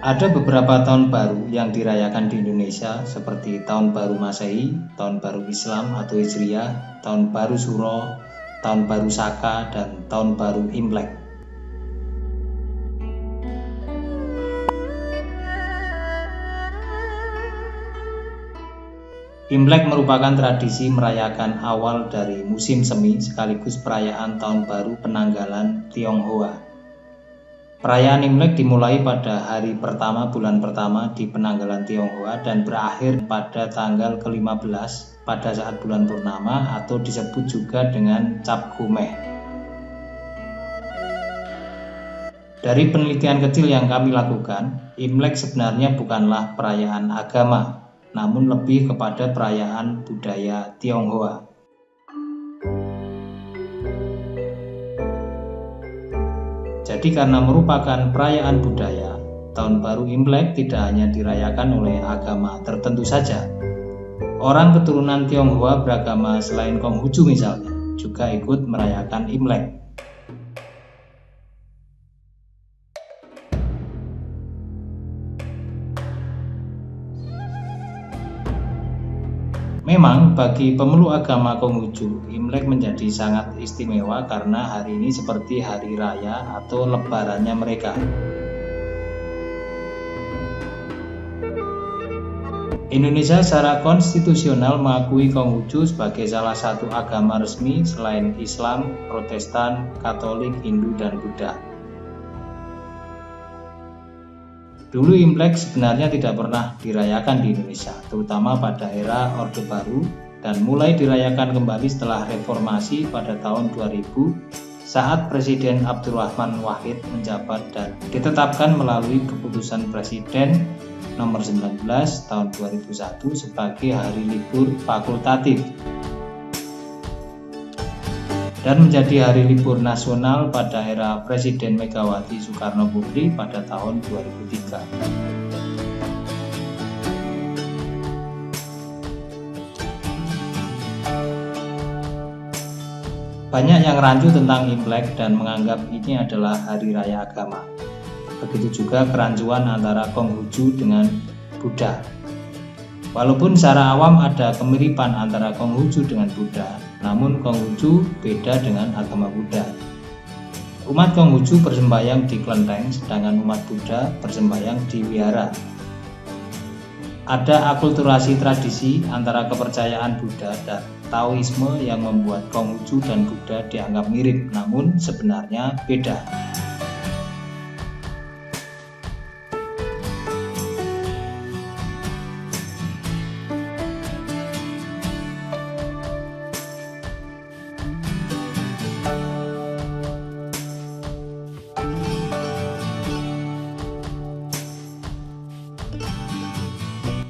Ada beberapa tahun baru yang dirayakan di Indonesia seperti Tahun Baru Masehi, Tahun Baru Islam atau Hijriah, Tahun Baru Suro, Tahun Baru Saka, dan Tahun Baru Imlek. Imlek merupakan tradisi merayakan awal dari musim semi sekaligus perayaan Tahun Baru Penanggalan Tionghoa. Perayaan Imlek dimulai pada hari pertama bulan pertama di Penanggalan Tionghoa dan berakhir pada tanggal ke-15 pada saat bulan purnama atau disebut juga dengan Cap Gomeh. Dari penelitian kecil yang kami lakukan, Imlek sebenarnya bukanlah perayaan agama, namun lebih kepada perayaan budaya Tionghoa. Jadi karena merupakan perayaan budaya, Tahun Baru Imlek tidak hanya dirayakan oleh agama tertentu saja. Orang keturunan Tionghoa beragama selain Konghucu misalnya, juga ikut merayakan Imlek. Memang bagi pemeluk agama Konghucu, Imlek menjadi sangat istimewa karena hari ini seperti hari raya atau lebarannya mereka. Indonesia secara konstitusional mengakui Konghucu sebagai salah satu agama resmi selain Islam, Protestan, Katolik, Hindu, dan Buddha. Dulu Imlek sebenarnya tidak pernah dirayakan di Indonesia, terutama pada era Orde Baru, dan mulai dirayakan kembali setelah reformasi pada tahun 2000 saat Presiden Abdurrahman Wahid menjabat dan ditetapkan melalui keputusan Presiden nomor 19 tahun 2001 sebagai hari libur fakultatif dan menjadi hari libur nasional pada era Presiden Megawati Soekarno Putri pada tahun 2003. Banyak yang rancu tentang Imlek dan menganggap ini adalah hari raya agama. Begitu juga kerancuan antara Konghucu dengan Buddha. Walaupun secara awam ada kemiripan antara Konghucu dengan Buddha, namun Konghucu beda dengan agama Buddha. Umat Konghucu bersembahyang di kelenteng, sedangkan umat Buddha bersembahyang di wihara. Ada akulturasi tradisi antara kepercayaan Buddha dan Taoisme yang membuat Konghucu dan Buddha dianggap mirip, namun sebenarnya beda.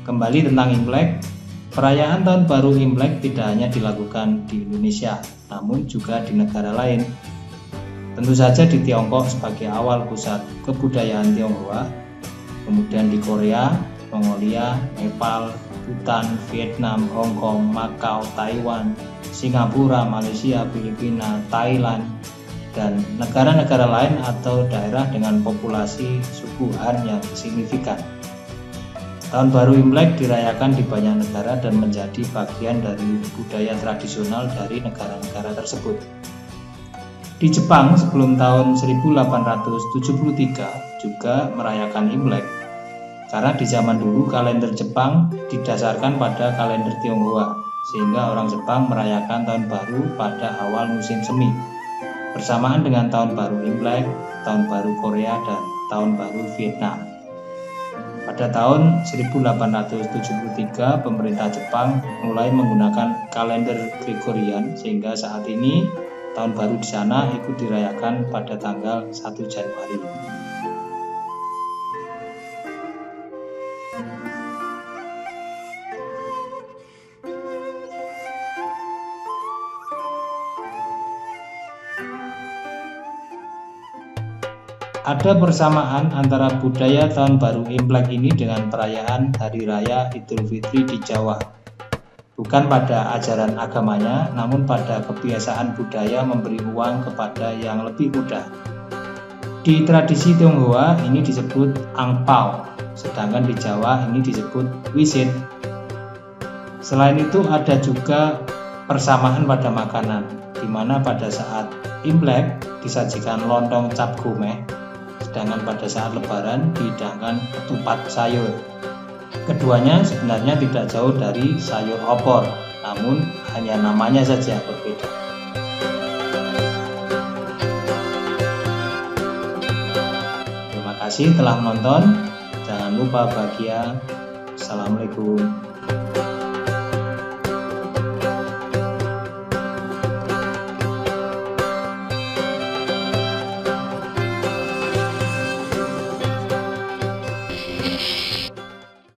Kembali tentang Imlek, perayaan Tahun Baru Imlek tidak hanya dilakukan di Indonesia, namun juga di negara lain. Tentu saja di Tiongkok sebagai awal pusat kebudayaan Tionghoa, kemudian di Korea, Mongolia, Nepal, Bhutan, Vietnam, Hong Kong, Makau, Taiwan, Singapura, Malaysia, Filipina, Thailand, dan negara-negara lain atau daerah dengan populasi suku Han yang signifikan. Tahun Baru Imlek dirayakan di banyak negara dan menjadi bagian dari budaya tradisional dari negara-negara tersebut. Di Jepang sebelum tahun 1873 juga merayakan Imlek, karena di zaman dulu kalender Jepang didasarkan pada kalender Tionghoa, sehingga orang Jepang merayakan Tahun Baru pada awal musim semi, bersamaan dengan Tahun Baru Imlek, Tahun Baru Korea, dan Tahun Baru Vietnam. Pada tahun 1873, pemerintah Jepang mulai menggunakan kalender Gregorian sehingga saat ini Tahun Baru di sana ikut dirayakan pada tanggal 1 Januari. Ada persamaan antara budaya Tahun Baru Imlek ini dengan perayaan Hari Raya Idul Fitri di Jawa. Bukan pada ajaran agamanya, namun pada kebiasaan budaya memberi uang kepada yang lebih mudah. Di tradisi Tionghoa ini disebut angpao, sedangkan di Jawa ini disebut wisit. Selain itu ada juga persamaan pada makanan, di mana pada saat Imlek disajikan lontong cap gomeh, sedangkan pada saat Lebaran dihidangkan ketupat sayur. Keduanya sebenarnya tidak jauh dari sayur opor, namun hanya namanya saja berbeda. Terima kasih telah menonton. Jangan lupa bahagia. Assalamualaikum.